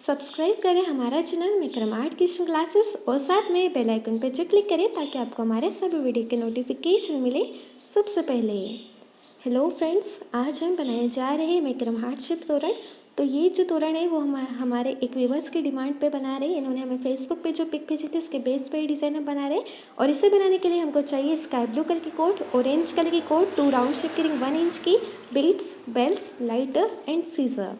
Subscribe करें हमारा channel Vikram art kitchen classes और साथ में बेल आइकन पर जो क्लिक करें ताकि आपको हमारे सभी वीडियो के नोटिफिकेशन मिले सबसे पहले। हेलो फ्रेंड्स, आज हम बनाए जा रहे हैं विक्रम हार्ट शेप तोरण। तो ये जो तोरण है वो हमारे एक व्यूवर्स की डिमांड पे बना रहे हैं। इन्होंने हमें फेसबुक पे जो पिक भेजी थी उसके बेस पे डिज़ाइन हम बना रहे हैं। और इसे बनाने के लिए हमको चाहिए स्काई ब्लू कलर की कोट, ऑरेंज कलर की कोट, 2 राउंड शेप की रिंग 1 इंच की, beads, bells, lighter and scissor.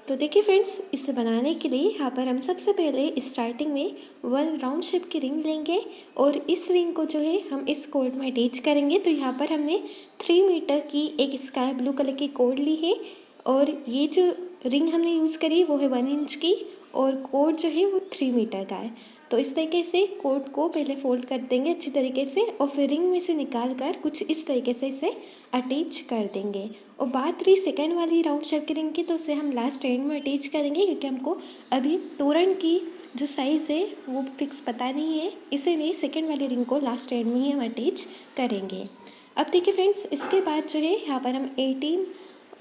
तो देखिए फ्रेंड्स, इसे बनाने के लिए यहाँ पर हम सबसे पहले स्टार्टिंग में 1 राउंड शेप की रिंग लेंगे और इस रिंग को जो है हम इस कोड में अटैच करेंगे। तो यहाँ पर हमने 3 मीटर की एक स्काई ब्लू कलर की कोड ली है और ये जो रिंग हमने यूज़ करी वो है 1 इंच की और कोड जो है वो 3 मीटर का है। तो इस तरीके से कोड को पहले फोल्ड कर देंगे अच्छी तरीके से और फिर रिंग में से निकाल कर कुछ इस तरीके से इसे अटैच कर देंगे। और बात रही सेकंड वाली राउंड शेप की रिंग की, तो उसे हम लास्ट एंड में अटैच करेंगे क्योंकि हमको अभी तोरण की जो साइज़ है वो फिक्स पता नहीं है, इसीलिए सेकंड वाली रिंग को लास्ट एंड में ही हम अटैच करेंगे। अब देखिए फ्रेंड्स, इसके बाद जो है यहाँ पर हम 18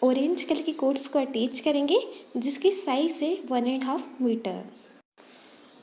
ऑरेंज कलर की कोड्स को अटैच करेंगे जिसकी साइज़ है 1.5 मीटर।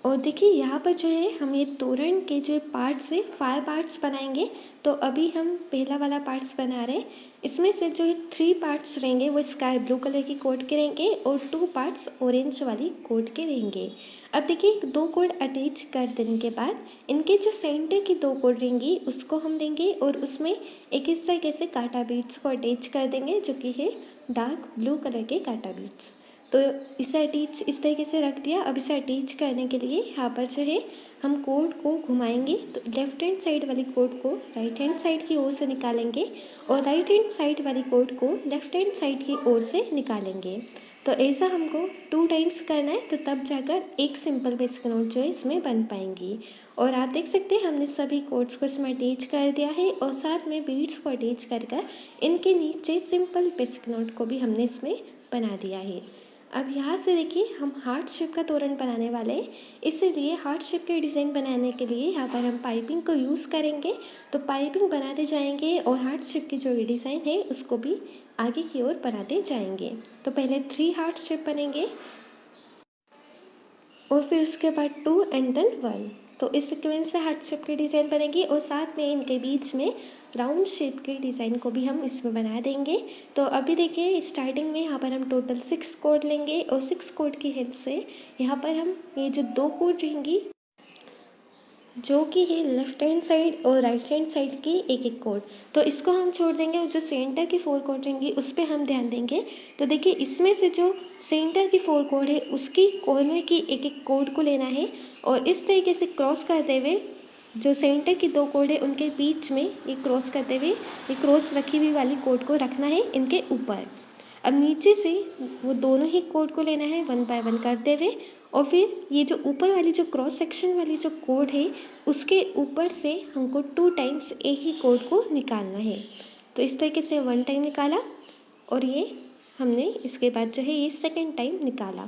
और देखिए यहाँ पर जो है हम ये तोरण के जो पार्ट्स है 5 पार्ट्स बनाएंगे। तो अभी हम पहला वाला पार्ट्स बना रहे हैं। इसमें से जो है 3 पार्ट्स रहेंगे वो स्काई ब्लू कलर की कोड के रहेंगे और 2 पार्ट्स ऑरेंज वाली कोड के रहेंगे। अब देखिए 2 कोड अटैच कर देने के बाद इनके जो सेंटर की 2 कोड रहेंगी उसको हम लेंगे और उसमें एक इस तरीके से कांटा बीड्स को अटैच कर देंगे जो कि है डार्क ब्लू कलर के कांटा बीड्स। तो इसे अटैच इस तरीके से रख दिया। अब इसे अटैच करने के लिए यहाँ पर जो है हम कोड को घुमाएंगे। तो लेफ्ट हैंड साइड वाली कोड को राइट हैंड साइड की ओर से निकालेंगे और राइट हैंड साइड वाली कोड को लेफ्ट हैंड साइड की ओर से निकालेंगे। तो ऐसा हमको 2 टाइम्स करना है, तो तब जाकर एक सिंपल बेसिक नोट जो है इसमें बन पाएंगी। और आप देख सकते हैं हमने सभी कोड्स को इसमें अटैच कर दिया है और साथ में बीड्स को अटैच कर इनके नीचे सिंपल बेसिक नोट को भी हमने इसमें बना दिया है। अब यहाँ से देखिए हम हार्ट शेप का तोरण बनाने वाले हैं, इसीलिए हार्ट शेप के डिज़ाइन बनाने के लिए यहाँ पर हम पाइपिंग को यूज़ करेंगे। तो पाइपिंग बनाते जाएंगे और हार्ट शेप की जो डिज़ाइन है उसको भी आगे की ओर बनाते जाएंगे। तो पहले 3 हार्ट शेप बनेंगे और फिर उसके बाद 2 एंड देन 1। तो इस सीक्वेंस से हार्ट शेप की डिज़ाइन बनेगी और साथ में इनके बीच में राउंड शेप के डिज़ाइन को भी हम इसमें बना देंगे। तो अभी देखिए स्टार्टिंग में यहाँ पर हम टोटल 6 कोड लेंगे और 6 कोड की हेल्प से यहाँ पर हम ये जो 2 कोड रहेंगी जो कि है लेफ्ट हैंड साइड और राइट हैंड साइड की एक एक कोड, तो इसको हम छोड़ देंगे और जो सेंटर की 4 कोड रहेंगी उस पर हम ध्यान देंगे। तो देखिए इसमें से जो सेंटर की 4 कोड है उसकी कॉर्नर की एक एक कोड को लेना है और इस तरीके से क्रॉस करते हुए जो सेंटर की 2 कोड है उनके बीच में ये क्रॉस करते हुए ये क्रॉस रखी हुई वाली कोड को रखना है इनके ऊपर। अब नीचे से वो दोनों ही कोड को लेना है 1 बाय 1 करते हुए और फिर ये जो ऊपर वाली जो क्रॉस सेक्शन वाली जो कोड है उसके ऊपर से हमको 2 टाइम्स एक ही कोड को निकालना है। तो इस तरीके से 1 टाइम निकाला और ये हमने इसके बाद जो है ये सेकंड टाइम निकाला।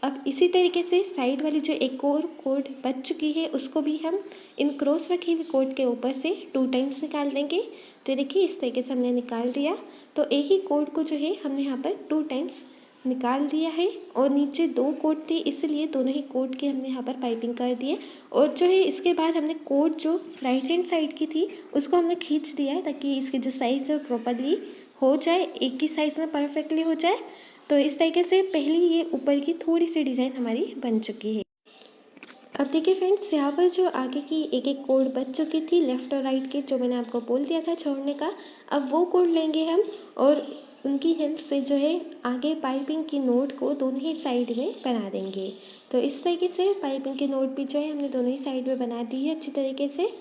अब इसी तरीके से साइड वाली जो एक और कोड बच चुकी है उसको भी हम इन क्रॉस रखी हुई कोड के ऊपर से 2 टाइम्स निकाल देंगे। तो देखिए इस तरीके से हमने निकाल दिया। तो एक ही कोड को जो है हमने यहाँ पर 2 टाइम्स निकाल दिया है और नीचे 2 कोड थे इसलिए दोनों ही कोड की हमने यहाँ पर पाइपिंग कर दी है। और जो है इसके बाद हमने कोड जो राइट हैंड साइड की थी उसको हमने खींच दिया ताकि इसकी जो साइज़ है प्रॉपरली हो जाए, एक ही साइज़ में परफेक्टली हो जाए। तो इस तरीके से पहली ये ऊपर की थोड़ी सी डिज़ाइन हमारी बन चुकी है। अब देखिए फ्रेंड्स, यहाँ पर जो आगे की एक एक कोड बच चुकी थी लेफ़्ट और राइट के, जो मैंने आपको बोल दिया था छोड़ने का, अब वो कोड लेंगे हम और उनकी हेल्प से जो है आगे पाइपिंग की नोट को दोनों ही साइड में बना देंगे। तो इस तरीके से पाइपिंग की नोट भी जो है हमने दोनों ही साइड में बना दी है अच्छी तरीके से।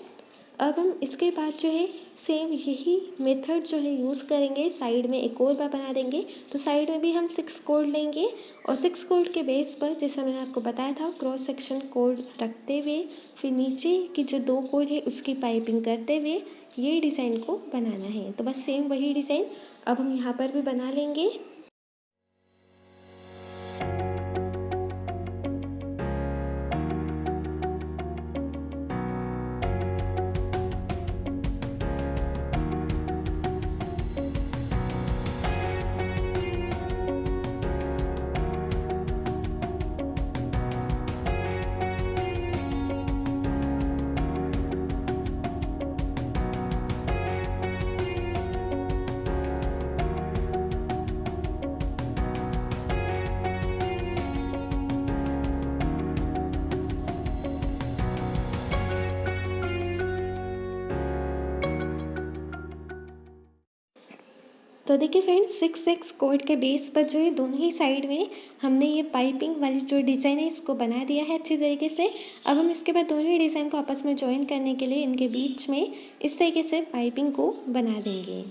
अब हम इसके बाद जो है सेम यही मेथड जो है यूज़ करेंगे, साइड में एक और बार बना देंगे। तो साइड में भी हम 6 कोड लेंगे और 6 कोड के बेस पर जैसा मैंने आपको बताया था क्रॉस सेक्शन कोड रखते हुए फिर नीचे की जो 2 कोड है उसकी पाइपिंग करते हुए ये डिज़ाइन को बनाना है। तो बस सेम वही डिज़ाइन अब हम यहाँ पर भी बना लेंगे। तो देखिए फ्रेंड्स 6 कोड के बेस पर जो है दोनों ही साइड में हमने ये पाइपिंग वाली जो डिज़ाइन है इसको बना दिया है अच्छी तरीके से। अब हम इसके बाद दोनों ही डिज़ाइन को आपस में जॉइन करने के लिए इनके बीच में इस तरीके से पाइपिंग को बना देंगे।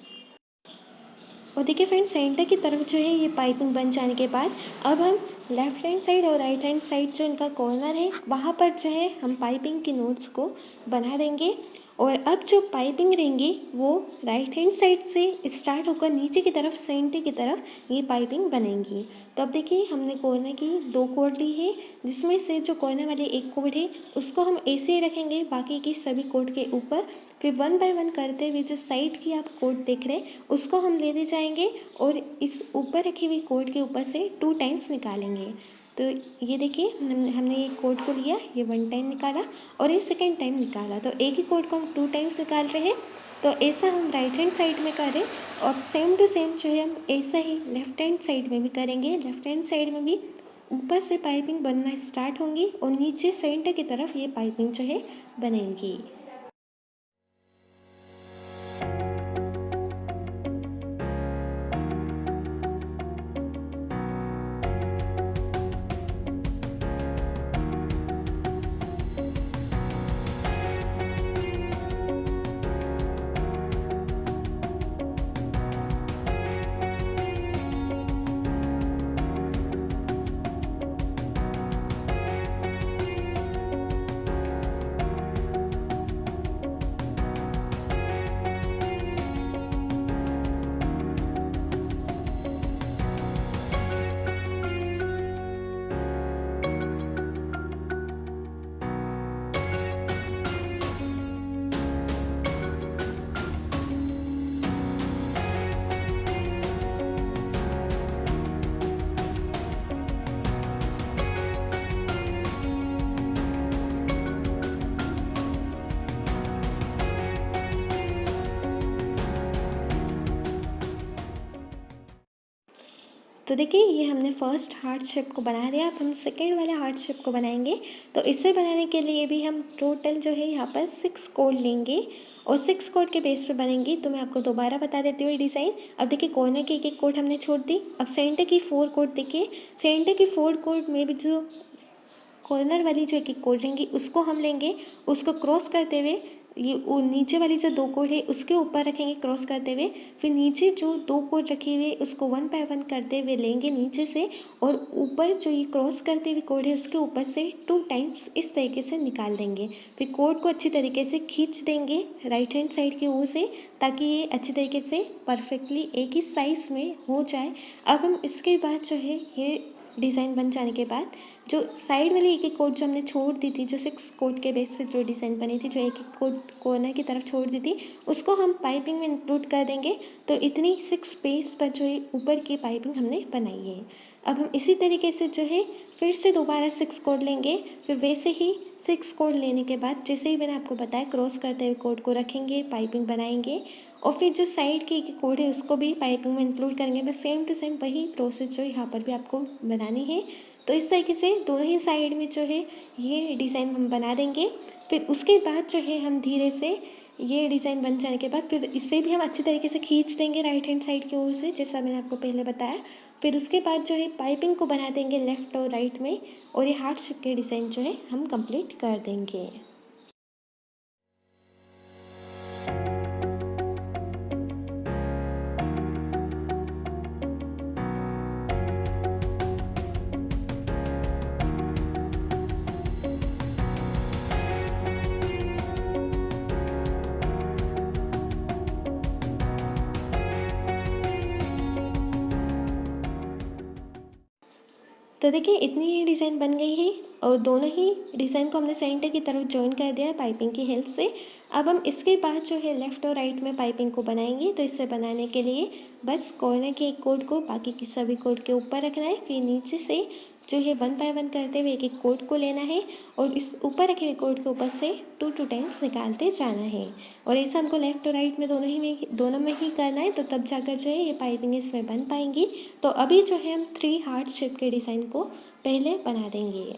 और देखिए फ्रेंड्स सेंटर की तरफ जो है ये पाइपिंग बन जाने के बाद अब हम लेफ़्ट हैंड साइड और राइट हैंड साइड जो इनका कॉर्नर है वहाँ पर जो है हम पाइपिंग की नोट्स को बना देंगे। और अब जो पाइपिंग रहेंगी वो राइट हैंड साइड से स्टार्ट होकर नीचे की तरफ सेंटर की तरफ ये पाइपिंग बनेंगी। तो अब देखिए हमने कॉर्नर की 2 कॉर्ड ली है, जिसमें से जो कॉर्नर वाली एक कॉर्ड है उसको हम ऐसे ही रखेंगे बाकी की सभी कॉर्ड के ऊपर। फिर 1 बाय 1 करते हुए जो साइड की आप कॉर्ड देख रहे हैं उसको हम लेते जाएंगे और इस ऊपर रखी हुई कॉर्ड के ऊपर से 2 टाइम्स निकालेंगे। तो ये देखिए हमने ये कोड को लिया, ये 1 टाइम निकाला और ये सेकेंड टाइम निकाला। तो एक ही कोड को हम 2 टाइम्स निकाल रहे हैं। तो ऐसा हम राइट हैंड साइड में करें और सेम टू सेम जो है हम ऐसा ही लेफ्ट हैंड साइड में भी करेंगे। लेफ्ट हैंड साइड में भी ऊपर से पाइपिंग बनना स्टार्ट होंगी और नीचे सेंटर की तरफ ये पाइपिंग जो है बनेगी। तो देखिए ये हमने फर्स्ट हार्ट शेप को बना दिया। अब हम सेकेंड वाले हार्ट शेप को बनाएंगे। तो इसे बनाने के लिए भी हम टोटल जो है यहाँ पर 6 कोड लेंगे और 6 कोड के बेस पे बनेंगी। तो मैं आपको दोबारा बता देती हूँ डिज़ाइन। अब देखिए कॉर्नर की एक कोड हमने छोड़ दी। अब सेंटर की 4 कोड देखिए, सेंटर की 4 कोड में भी जो कॉर्नर वाली जो एक कोड रहेंगी उसको हम लेंगे, उसको क्रॉस करते हुए ये नीचे वाली जो 2 कोड है उसके ऊपर रखेंगे क्रॉस करते हुए। फिर नीचे जो 2 कोड रखे हुए उसको 1 बाय 1 करते हुए लेंगे नीचे से और ऊपर जो ये क्रॉस करते हुए कोड है उसके ऊपर से 2 टाइम्स इस तरीके से निकाल देंगे। फिर कोड को अच्छी तरीके से खींच देंगे राइट हैंड साइड की ओर से, ताकि ये अच्छी तरीके से परफेक्टली एक ही साइज़ में हो जाए। अब हम इसके बाद जो है ये डिज़ाइन बन जाने के बाद जो साइड वाली एक कोड जो हमने छोड़ दी थी, जो 6 कोड के बेस पे जो डिज़ाइन बनी थी, जो एक कोड कॉर्नर की तरफ छोड़ दी थी, उसको हम पाइपिंग में इंक्लूड कर देंगे। तो इतनी 6 पेज पर जो है ऊपर की पाइपिंग हमने बनाई है। अब हम इसी तरीके से जो है फिर से दोबारा 6 कोड लेंगे। फिर वैसे ही 6 कोड लेने के बाद जैसे ही मैंने आपको बताया क्रॉस करते हुए कोड को रखेंगे, पाइपिंग बनाएंगे और फिर जो साइड की कोड है उसको भी पाइपिंग में इंक्लूड करेंगे। बस सेम टू सेम वही प्रोसेस जो यहाँ पर भी आपको बनानी है। तो इस तरीके से दोनों ही साइड में जो है ये डिज़ाइन हम बना देंगे। फिर उसके बाद जो है हम धीरे से ये डिज़ाइन बन जाने के बाद फिर इसे भी हम अच्छी तरीके से खींच देंगे राइट हैंड साइड की ओर से, जैसा मैंने आपको पहले बताया। फिर उसके बाद जो है पाइपिंग को बना देंगे लेफ़्ट और राइट में और ये हार्ट शेप के डिज़ाइन जो है हम कंप्लीट कर देंगे। तो देखिए इतनी ही डिज़ाइन बन गई है और दोनों ही डिज़ाइन को हमने सेंटर की तरफ जॉइन कर दिया है पाइपिंग की हेल्प से। अब हम इसके बाद जो है लेफ़्ट और राइट में पाइपिंग को बनाएंगे। तो इसे बनाने के लिए बस कॉर्नर के एक कोड को बाकी की सभी कोड के ऊपर रखना है। फिर नीचे से जो है 1 बाय 1 करते हुए एक एक कोड को लेना है और इस ऊपर रखे हुए कोड के ऊपर से 2 टाइम्स निकालते जाना है। और ऐसा हमको लेफ़्ट और राइट में दोनों में ही करना है। तो तब जाकर जो है ये पाइपिंग इसमें बन पाएंगी। तो अभी जो है हम 3 हार्ट शेप के डिज़ाइन को पहले बना देंगे।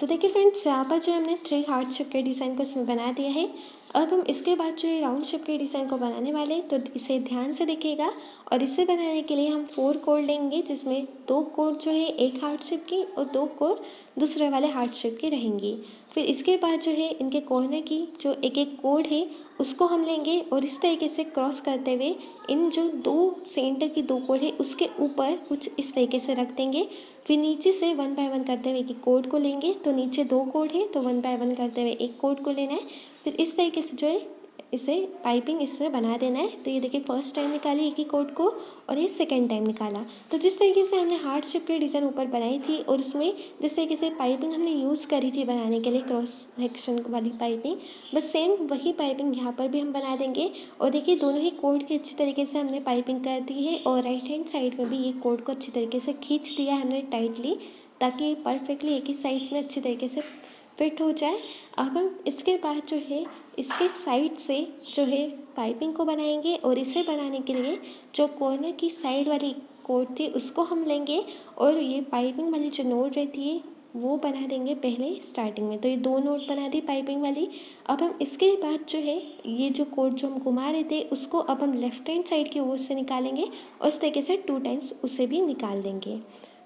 तो देखिए फ्रेंड्स, यहाँ पर जो हमने 3 हार्ट शेप के डिज़ाइन को इसमें बना दिया है। अब हम इसके बाद जो है राउंड शेप के डिज़ाइन को बनाने वाले हैं, तो इसे ध्यान से देखिएगा। और इसे बनाने के लिए हम 4 कोड लेंगे, जिसमें 2 कोड जो है एक हार्ट शेप की और 2 कोड दूसरे वाले हार्ट शेप की रहेंगी। फिर इसके बाद जो है इनके कॉर्नर की जो एक एक कोड है उसको हम लेंगे और इस तरीके से क्रॉस करते हुए इन जो 2 सेंटर की 2 कोड है उसके ऊपर कुछ इस तरीके से रख देंगे। फिर नीचे से 1 बाय 1 करते हुए एक कोड को लेंगे, तो नीचे 2 कोड है तो 1 बाय 1 करते हुए एक कोड को लेना है। फिर इस तरीके से जो है इसे पाइपिंग इसमें बना देना है। तो ये देखिए फर्स्ट टाइम निकाली एक ही कोड को और ये सेकंड टाइम निकाला। तो जिस तरीके से हमने हार्ट शेप की डिज़ाइन ऊपर बनाई थी और उसमें जिस तरीके से पाइपिंग हमने यूज़ करी थी बनाने के लिए क्रॉस सेक्शन वाली पाइपिंग, बस सेम वही पाइपिंग यहाँ पर भी हम बना देंगे। और देखिए दोनों ही कोड की अच्छी तरीके से हमने पाइपिंग कर दी है और राइट हैंड साइड में भी ये कोड को अच्छी तरीके से खींच दिया हमने टाइटली, ताकि परफेक्टली एक ही साइज में अच्छी तरीके से फिट हो जाए। अब हम इसके बाद जो है इसके साइड से जो है पाइपिंग को बनाएंगे और इसे बनाने के लिए जो कॉर्नर की साइड वाली कोड थी उसको हम लेंगे और ये पाइपिंग वाली जो नोट रहती है वो बना देंगे पहले स्टार्टिंग में। तो ये 2 नोट बना दी पाइपिंग वाली। अब हम इसके बाद जो है ये जो कोड जो हम घुमा रहे थे उसको अब हम लेफ्ट हैंड साइड की ओर से निकालेंगे और इस तरीके से 2 टाइम्स उसे भी निकाल देंगे।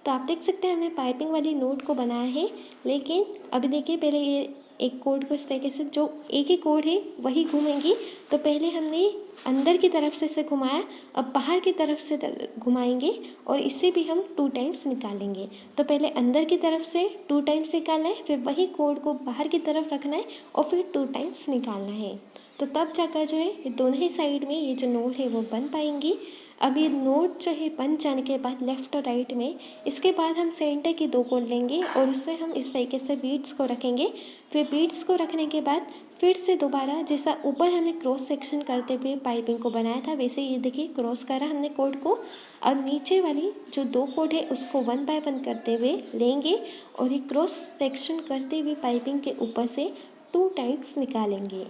तो आप देख सकते हैं हमने पाइपिंग वाली नोट को बनाया है। लेकिन अभी देखिए पहले ये एक कोड को इस तरीके से जो एक ही कोड है वही घूमेंगी। तो पहले हमने अंदर की तरफ से इसे घुमाया, अब बाहर की तरफ से घुमाएंगे और इसे भी हम 2 टाइम्स निकालेंगे। तो पहले अंदर की तरफ से 2 टाइम्स निकालना है, फिर वही कोड को बाहर की तरफ रखना है और फिर 2 टाइम्स निकालना है। तो तब जाकर जो है ये दोनों ही साइड में ये जो नोट है वो बन पाएंगी। अब ये नोट जो है बन जाने के बाद लेफ़्ट और राइट में इसके बाद हम सेंटर की 2 कोड लेंगे और उसमें हम इस तरीके से बीड्स को रखेंगे। फिर बीड्स को रखने के बाद फिर से दोबारा जैसा ऊपर हमने क्रॉस सेक्शन करते हुए पाइपिंग को बनाया था वैसे ये देखिए क्रॉस करा हमने कोड को। अब नीचे वाली जो 2 कोड है उसको 1 बाय 1 करते हुए लेंगे और ये क्रॉस सेक्शन करते हुए पाइपिंग के ऊपर से 2 टाइम्स निकालेंगे।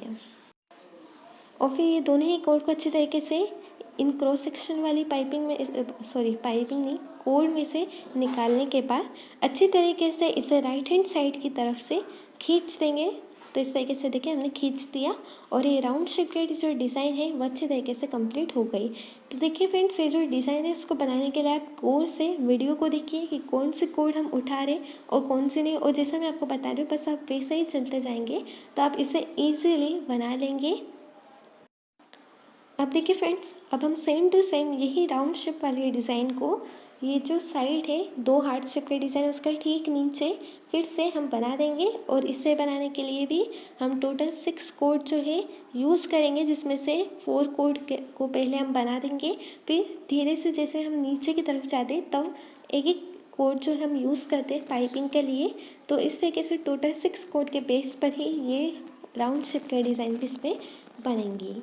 और फिर ये दोनों ही कोड को अच्छी तरीके से इन क्रॉस सेक्शन वाली पाइपिंग में पाइपिंग नहीं कोड में से निकालने के बाद अच्छी तरीके से इसे राइट हैंड साइड की तरफ से खींच देंगे। तो इस तरीके से देखिए हमने खींच दिया और ये राउंड शेप की जो डिज़ाइन है वो अच्छे तरीके से कंप्लीट हो गई। तो देखिए फ्रेंड्स, ये जो डिज़ाइन है उसको बनाने के लिए आप गौर से वीडियो को देखिए कि कौन से कोड हम उठा रहे और कौन से नहीं। और जैसा मैं आपको बता रही हूँ बस आप वैसे ही चलते जाएंगे तो आप इसे ईजीली बना लेंगे। अब देखिए फ्रेंड्स, अब हम सेम टू सेम यही राउंड शेप वाले डिज़ाइन को ये जो साइड है 2 हार्ट शेप के डिज़ाइन उसका ठीक नीचे फिर से हम बना देंगे। और इसे बनाने के लिए भी हम टोटल 6 कोड जो है यूज़ करेंगे, जिसमें से 4 कोड को पहले हम बना देंगे। फिर धीरे से जैसे हम नीचे की तरफ जाते तब एक एक कोड जो हम यूज़ करते हैं पाइपिंग के लिए। तो इस तरीके से टोटल 6 कोड के बेस पर ही ये राउंड शेप के डिज़ाइन भी इसमें बनेंगी।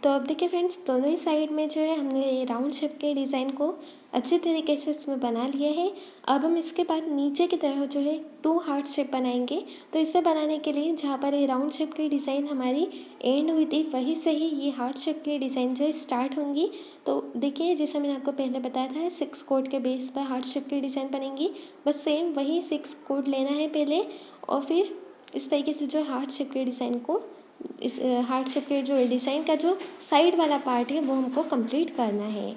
तो अब देखिए फ्रेंड्स, दोनों ही साइड में जो है हमने राउंड शेप के डिज़ाइन को अच्छे तरीके से इसमें बना लिया है। अब हम इसके बाद नीचे की तरफ जो है 2 हार्ट शेप बनाएंगे। तो इसे बनाने के लिए जहाँ पर ये राउंड शेप की डिज़ाइन हमारी एंड हुई थी, वहीं से ही ये हार्ट शेप की डिज़ाइन जो है स्टार्ट होंगी। तो देखिए, जैसा मैंने आपको पहले बताया था, 6 कोड के बेस पर हार्ट शेप की डिज़ाइन बनेंगी। बस सेम वही 6 कोड लेना है पहले, और फिर इस तरीके से जो हार्ट शेप के डिज़ाइन को, इस हार्ट शेप के जो डिज़ाइन का जो साइड वाला पार्ट है वो हमको कंप्लीट करना है।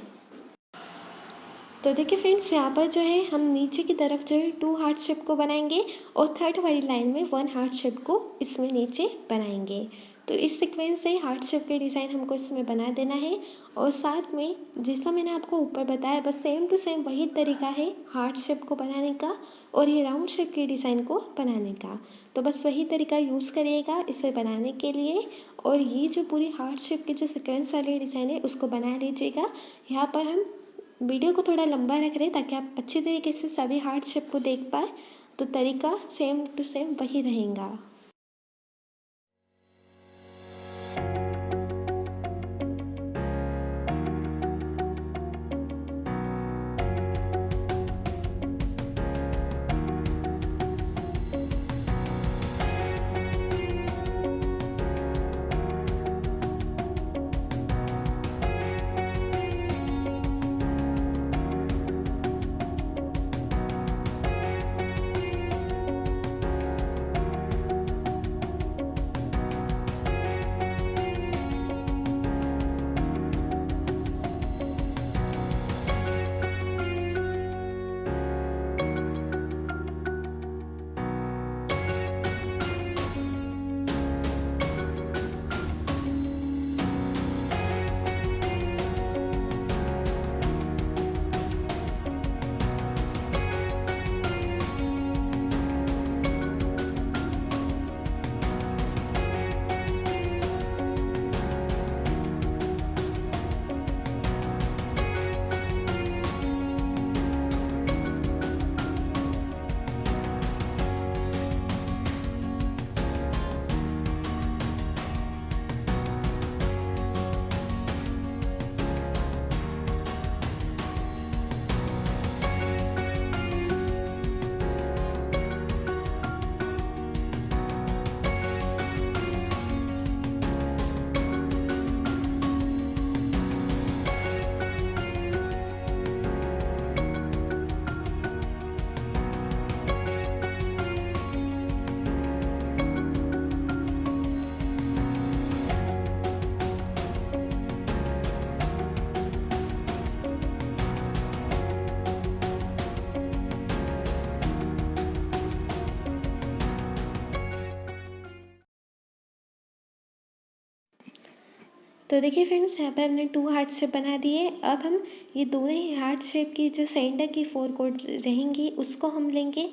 तो देखिए फ्रेंड्स, यहाँ पर जो है हम नीचे की तरफ जो है 2 हार्ट शेप को बनाएंगे और थर्ड वाली लाइन में 1 हार्ट शेप को इसमें नीचे बनाएंगे। तो इस सीक्वेंस से हार्ट शेप के डिज़ाइन हमको इसमें बना देना है। और साथ में जैसा मैंने आपको ऊपर बताया, बस सेम टू सेम वही तरीका है हार्ट शेप को बनाने का और ये राउंड शेप के डिज़ाइन को बनाने का। तो बस वही तरीका यूज़ करिएगा इसे बनाने के लिए। और ये जो पूरी हार्ट शेप की जो सीक्वेंस वाली डिज़ाइन है उसको बना लीजिएगा। यहाँ पर हम वीडियो को थोड़ा लंबा रख रहे हैं ताकि आप अच्छी तरीके से सभी हार्ट शेप को देख पाए। तो तरीका सेम टू सेम वही रहेगा। तो देखिए फ्रेंड्स, यहाँ पे हमने 2 हार्ट शेप बना दिए। अब हम ये दोनों ही हार्ट शेप की जो सेंटर की 4 कोड रहेंगी उसको हम लेंगे।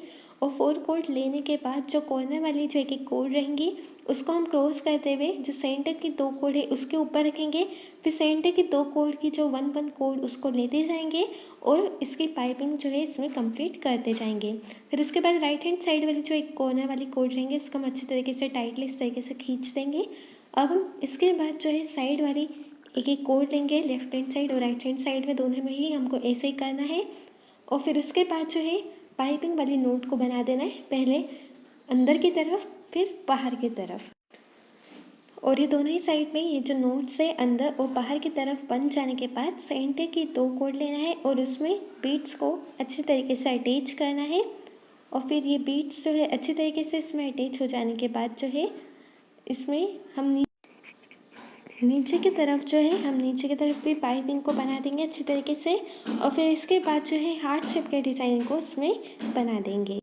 और 4 कोड लेने के बाद जो कॉर्नर वाली जो एक कोड रहेंगी उसको हम क्रॉस करते हुए जो सेंटर की 2 कोड है उसके ऊपर रखेंगे। फिर सेंटर की 2 कोड की जो 1 कोड उसको लेते जाएंगे और इसकी पाइपिंग जो है इसमें कंप्लीट करते जाएंगे। फिर उसके बाद राइट हैंड साइड वाली जो एक कॉर्नर वाली कोड रहेंगे उसको हम अच्छी तरीके से टाइटली इस तरीके से खींच देंगे। अब हम इसके बाद जो है साइड वाली एक कोड लेंगे, लेफ्ट हैंड साइड और राइट हैंड साइड में दोनों में ही हमको ऐसे ही करना है। और फिर उसके बाद जो है पाइपिंग वाली नोट को बना देना है, पहले अंदर की तरफ फिर बाहर की तरफ। और ये दोनों ही साइड में ये जो नोट्स है अंदर और बाहर की तरफ बन जाने के बाद सेंटर की 2 कोड लेना है और उसमें बीट्स को अच्छी तरीके से अटैच करना है। और फिर ये बीट्स जो है अच्छी तरीके से इसमें अटैच हो जाने के बाद जो है इसमें हम नीचे की तरफ जो है हम नीचे की तरफ भी पाइपिंग को बना देंगे अच्छी तरीके से। और फिर इसके बाद जो है हार्ट शेप के डिज़ाइन को इसमें बना देंगे।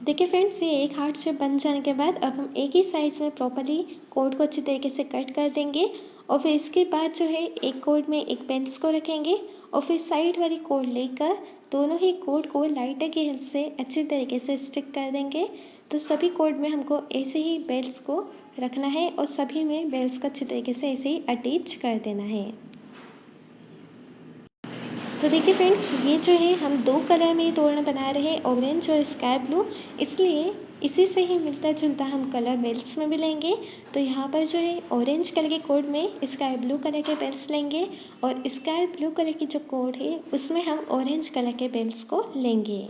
देखिए फ्रेंड्स, ये एक हार्ट शेप बन जाने के बाद अब हम एक ही साइज़ में प्रॉपरली कोड को अच्छी तरीके से कट कर देंगे और फिर इसके बाद जो है एक कोड में एक बेल्स को रखेंगे और फिर साइड वाली कोड लेकर दोनों ही कोड को लाइटर की हेल्प से अच्छी तरीके से स्टिक कर देंगे। तो सभी कोड में हमको ऐसे ही बेल्स को रखना है और सभी में बेल्स को अच्छी तरीके से ऐसे ही अटैच कर देना है। तो देखिए फ्रेंड्स, ये जो है हम दो कलर में तोरण बना रहे हैं, ऑरेंज और स्काई ब्लू, इसलिए इसी से ही मिलता जुलता हम कलर बेल्स में भी लेंगे। तो यहाँ पर जो है ऑरेंज कलर के कोड में स्काई ब्लू कलर के बेल्स लेंगे और स्काई ब्लू कलर की जो कोड है उसमें हम ऑरेंज कलर के बेल्स को लेंगे।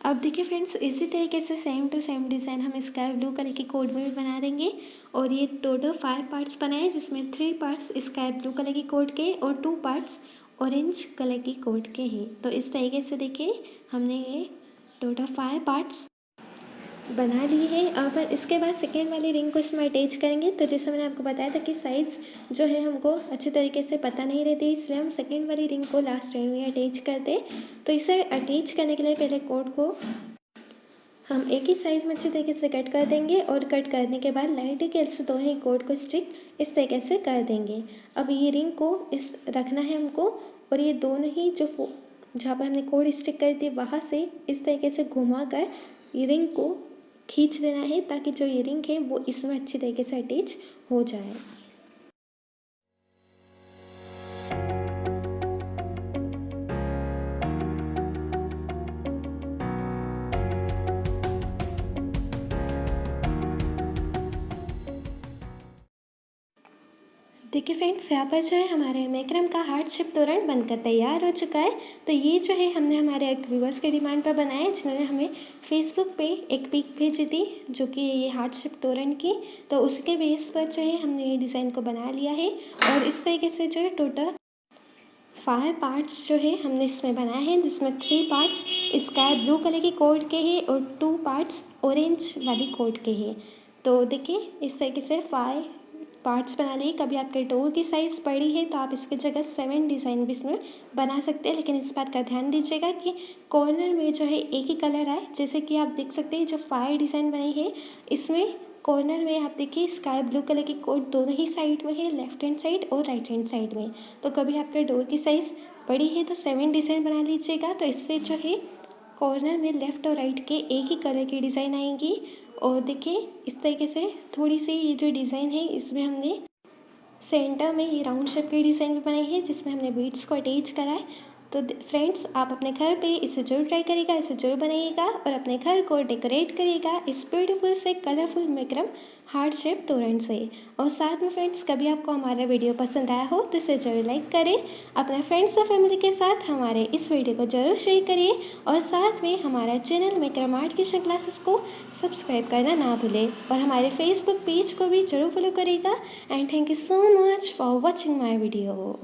अब देखिए फ्रेंड्स, इसी तरीके से सेम टू सेम डिज़ाइन हम स्काई ब्लू कलर की कोड में भी बना देंगे और ये टोटल 5 पार्ट्स बनाए जिसमें 3 पार्ट्स स्काई ब्लू कलर की कोड के और 2 पार्ट्स ऑरेंज कलर की कोड के हैं। तो इस तरीके से देखिए हमने ये टोटल 5 पार्ट्स बना ली है। अब इसके बाद सेकेंड वाली रिंग को इसमें अटैच करेंगे। तो जैसे मैंने आपको बताया था कि साइज़ जो है हमको अच्छे तरीके से पता नहीं रहती, इसलिए हम सेकेंड वाली रिंग को लास्ट टाइम में अटैच करते हैं। तो इसे अटैच करने के लिए पहले कोड को हम एक ही साइज़ में अच्छे तरीके से कट कर देंगे और कट करने के बाद लाइट के हेल्प से दोनों ही कोड को स्टिक इस तरीके से कर देंगे। अब ये रिंग को इस रखना है हमको और ये दोनों ही जो जहाँ पर हमने कोड स्टिक करी थी वहाँ से इस तरीके से घुमा कर ये रिंग को खींच देना है ताकि जो ये रिंग है वो इसमें अच्छी तरीके से अटैच हो जाए। देखिए फ्रेंड्स, यहाँ पर जो है हमारे मैक्रम का हार्ट शेप तोरण बनकर तैयार हो चुका है। तो ये जो है हमने हमारे एक व्यूअर्स के डिमांड पर बनाया है जिन्होंने हमें फेसबुक पे एक पिक भेजी थी जो कि ये हार्ट शेप तोरण की। तो उसके बेस पर जो है हमने ये डिज़ाइन को बना लिया है और इस तरीके से जो है टोटल 5 पार्ट्स जो है हमने इसमें बनाए हैं जिसमें 3 पार्ट्स स्काई ब्लू कलर की कोड के हैं और 2 पार्ट्स ऑरेंज वाली कोड के हैं। तो देखिए इस तरीके से 5 पार्ट्स बना लिए। कभी आपके डोर की साइज़ बड़ी है तो आप इसकी जगह 7 डिज़ाइन भी इसमें बना सकते हैं, लेकिन इस बात का ध्यान दीजिएगा कि कॉर्नर में जो है एक ही कलर आए। जैसे कि आप देख सकते हैं जो 5 डिज़ाइन बनी है इसमें कॉर्नर में आप देखिए स्काई ब्लू कलर की कोड दोनों ही साइड में है, लेफ्ट हैंड साइड और राइट हैंड साइड में। तो कभी आपके डोर की साइज़ बड़ी है तो 7 डिज़ाइन बना लीजिएगा। तो इससे जो है कॉर्नर में लेफ़्ट और राइट के एक ही कलर की डिज़ाइन आएंगी। और देखिए इस तरीके से थोड़ी सी ये जो डिज़ाइन है इसमें हमने सेंटर में ये राउंड शेप की डिज़ाइन भी बनाई है जिसमें हमने बीड्स को अटैच करा है। तो फ्रेंड्स, आप अपने घर पे इसे जरूर ट्राई करिएगा, इसे जरूर बनाइएगा और अपने घर को डेकोरेट करिएगा इस ब्यूटीफुल से कलरफुल मैक्रम हार्ट शेप तोरण से। और साथ में फ्रेंड्स, कभी आपको हमारा वीडियो पसंद आया हो तो इसे जरूर लाइक करें, अपने फ्रेंड्स और फैमिली के साथ हमारे इस वीडियो को जरूर शेयर करिए और साथ में हमारा channel Markram art kitchen classes को सब्सक्राइब करना ना भूलें और हमारे फेसबुक पेज को भी जरूर फॉलो करिएगा। And thank you so much for watching my video.